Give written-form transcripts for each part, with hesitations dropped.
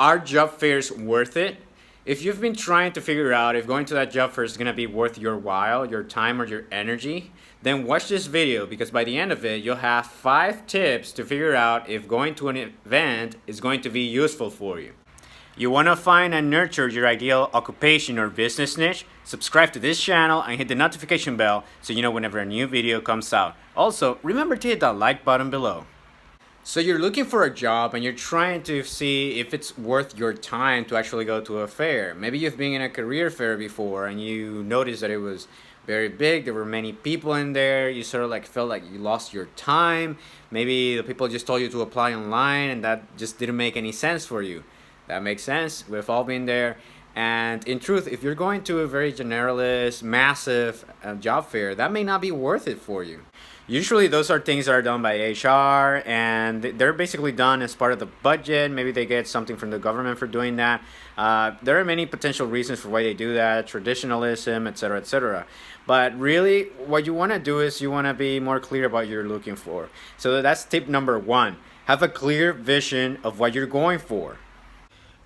Are job fairs worth it? If you've been trying to figure out if going to that job fair is going to be worth your while, your time, or your energy, then watch this video because by the end of it, you'll have 5 tips to figure out if going to an event is going to be useful for you. You want to find and nurture your ideal occupation or business niche? Subscribe to this channel and hit the notification bell so you know whenever a new video comes out. Also, remember to hit that like button below. So you're looking for a job and you're trying to see if it's worth your time to actually go to a fair. Maybe you've been in a career fair before and you noticed that it was very big. There were many people in there. You sort of like felt like you lost your time. Maybe the people just told you to apply online and that just didn't make any sense for you. That makes sense. We've all been there. And in truth, if you're going to a very generalist, massive job fair, that may not be worth it for you. Usually those are things that are done by HR and they're basically done as part of the budget. Maybe they get something from the government for doing that. There are many potential reasons for why they do that, traditionalism, etc., etc. But really what you want to do is you want to be more clear about what you're looking for. So that's tip number 1. Have a clear vision of what you're going for.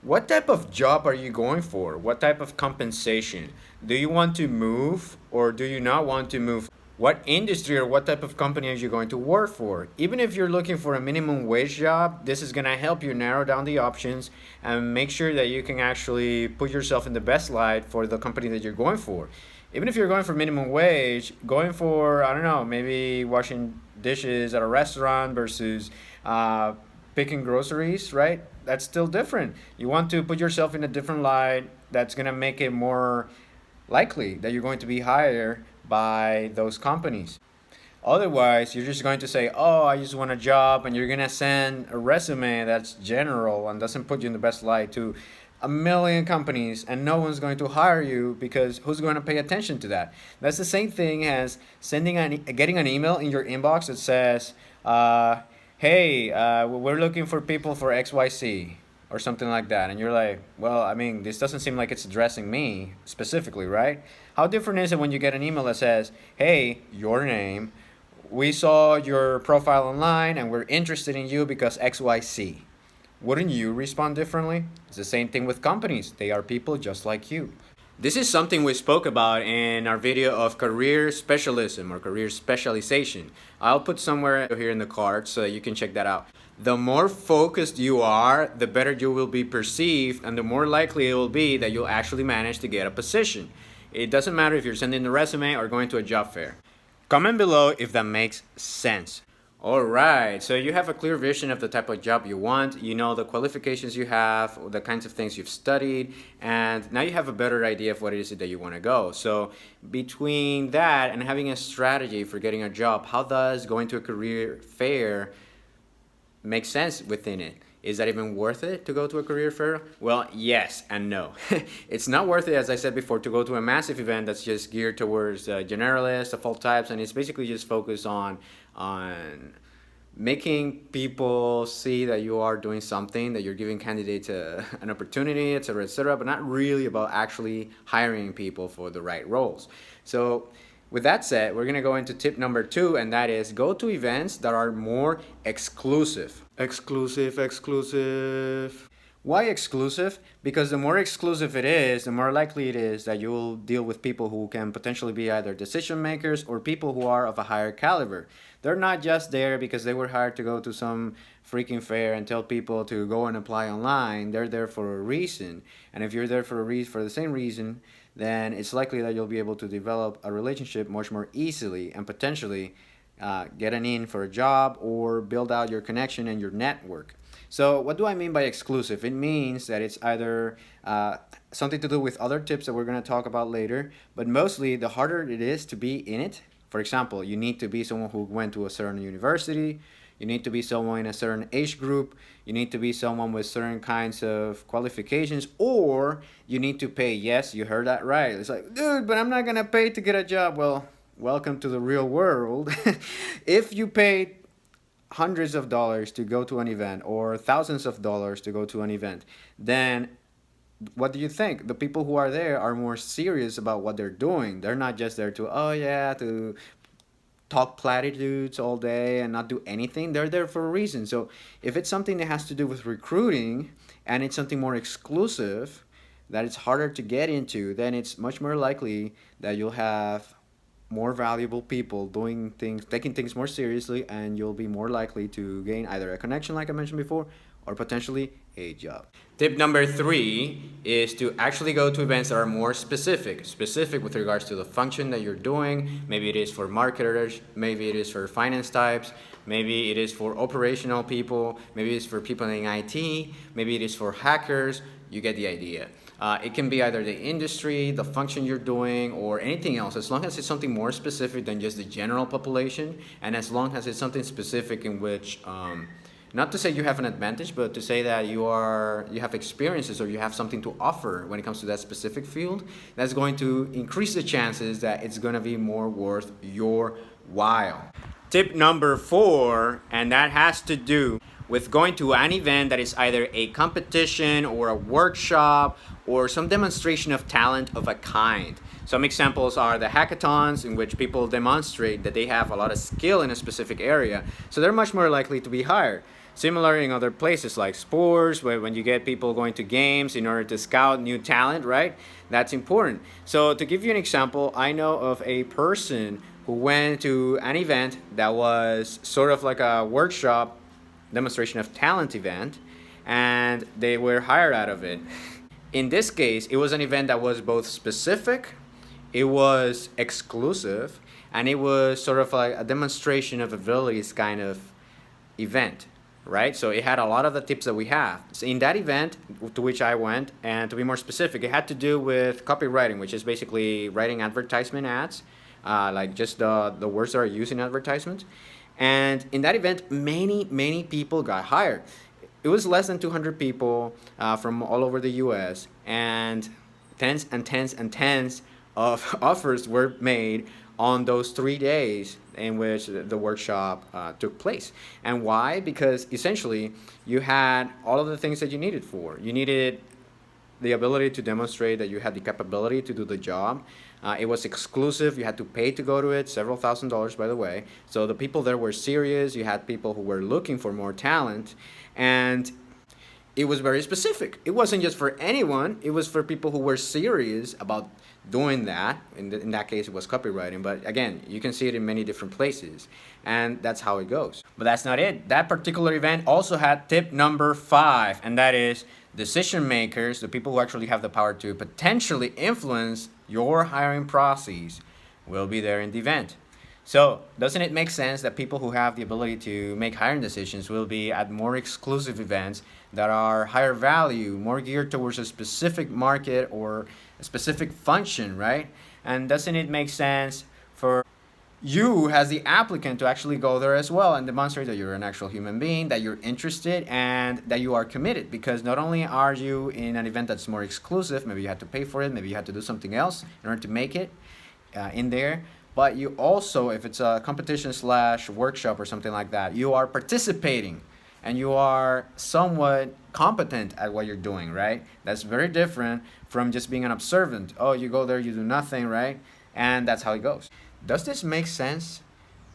What type of job are you going for? What type of compensation? Do you want to move or do you not want to move? What industry or what type of company are you going to work for? Even if you're looking for a minimum wage job, this is going to help you narrow down the options and make sure that you can actually put yourself in the best light for the company that you're going for. Even if you're going for minimum wage, going for, I don't know, maybe washing dishes at a restaurant versus picking groceries, right? That's still different. You want to put yourself in a different light that's going to make it more likely that you're going to be hired by those companies. Otherwise, you're just going to say, oh, I just want a job, and you're going to send a resume that's general and doesn't put you in the best light to a million companies, and no one's going to hire you because who's going to pay attention to that? That's the same thing as getting an email in your inbox that says, hey, we're looking for people for XYZ or something like that. And you're like, well, I mean, this doesn't seem like it's addressing me specifically, right? How different is it when you get an email that says, hey, your name, we saw your profile online and we're interested in you because XYZ. Wouldn't you respond differently? It's the same thing with companies. They are people just like you. This is something we spoke about in our video of career specialism or career specialization. I'll put somewhere here in the card so that you can check that out. The more focused you are, the better you will be perceived and the more likely it will be that you'll actually manage to get a position. It doesn't matter if you're sending a resume or going to a job fair. Comment below if that makes sense. Alright, so you have a clear vision of the type of job you want, you know the qualifications you have, the kinds of things you've studied, and now you have a better idea of what it is that you want to go. So between that and having a strategy for getting a job, how does going to a career fair make sense within it? Is that even worth it to go to a career fair? Well, yes and no. It's not worth it, as I said before, to go to a massive event that's just geared towards generalists of all types, and it's basically just focused on making people see that you are doing something, that you're giving candidates an opportunity, etc., but not really about actually hiring people for the right roles. So with that said, we're going to go into tip number 2, and that is go to events that are more exclusive. Exclusive. Why exclusive? Because the more exclusive it is, the more likely it is that you will deal with people who can potentially be either decision makers or people who are of a higher caliber. They're not just there because they were hired to go to some freaking fair and tell people to go and apply online. They're there for a reason. And if you're there for the same reason, then it's likely that you'll be able to develop a relationship much more easily and potentially get an in for a job or build out your connection and your network. So what do I mean by exclusive? It means that it's either something to do with other tips that we're going to talk about later, but mostly the harder it is to be in it. For example, you need to be someone who went to a certain university, you need to be someone in a certain age group, you need to be someone with certain kinds of qualifications, or you need to pay. Yes, you heard that right. It's like, dude, but I'm not going to pay to get a job. Well, welcome to the real world. If you paid hundreds of dollars to go to an event or thousands of dollars to go to an event, then what do you think? The people who are there are more serious about what they're doing. They're not just there to, oh yeah, to talk platitudes all day and not do anything. They're there for a reason. So if it's something that has to do with recruiting and it's something more exclusive that it's harder to get into, then it's much more likely that you'll have more valuable people doing things, taking things more seriously, and you'll be more likely to gain either a connection like I mentioned before, or potentially a job. Tip number 3 is to actually go to events that are more specific with regards to the function that you're doing. Maybe it is for marketers, maybe it is for finance types, maybe it is for operational people, maybe it's for people in IT, maybe it is for hackers. You get the idea. It can be either the industry, the function you're doing, or anything else, as long as it's something more specific than just the general population, and as long as it's something specific in which, not to say you have an advantage, but to say that you have experiences or you have something to offer when it comes to that specific field, that's going to increase the chances that it's going to be more worth your while. Tip number 4, and that has to do with going to an event that is either a competition or a workshop or some demonstration of talent of a kind. Some examples are the hackathons, in which people demonstrate that they have a lot of skill in a specific area, so they're much more likely to be hired. Similar in other places like sports, where when you get people going to games in order to scout new talent, right? That's important. So to give you an example, I know of a person who went to an event that was sort of like a workshop demonstration of talent event, and they were hired out of it. In this case, it was an event that was both specific, it was exclusive, and it was sort of like a demonstration of abilities kind of event, right? So it had a lot of the tips that we have. So in that event to which I went, and to be more specific, it had to do with copywriting, which is basically writing advertisement ads, like just the words that are used in advertisements. And in that event, many people got hired. It was less than 200 people from all over the US, and tens and tens and tens of offers were made on those 3 days in which the workshop took place. And why? Because essentially you had all of the things that you needed for. You needed the ability to demonstrate that you had the capability to do the job. It was exclusive. You had to pay to go to it, several $1,000s, by the way. So the people there were serious. You had people who were looking for more talent, and it was very specific. It wasn't just for anyone. It was for people who were serious about doing that. In that case, it was copywriting. But again, you can see it in many different places, and that's how it goes. But that's not it. That particular event also had tip number 5, and that is decision makers, the people who actually have the power to potentially influence your hiring process, will be there in the event. So doesn't it make sense that people who have the ability to make hiring decisions will be at more exclusive events that are higher value, more geared towards a specific market or a specific function, right? And doesn't it make sense for you as the applicant to actually go there as well and demonstrate that you're an actual human being, that you're interested, and that you are committed? Because not only are you in an event that's more exclusive, maybe you had to pay for it, maybe you had to do something else in order to make it in there, but you also, if it's a competition / workshop or something like that, you are participating and you are somewhat competent at what you're doing, right? That's very different from just being an observant. Oh, you go there, you do nothing, right? And that's how it goes. Does this make sense?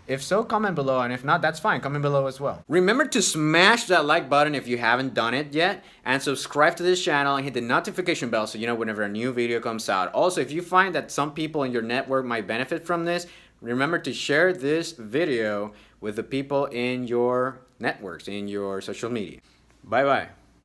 If so, comment below, and if not, that's fine. Comment below as well. Remember to smash that like button if you haven't done it yet, and subscribe to this channel and hit the notification bell so you know whenever a new video comes out. Also, if you find that some people in your network might benefit from this, remember to share this video with the people in your networks, in your social media. Bye-bye.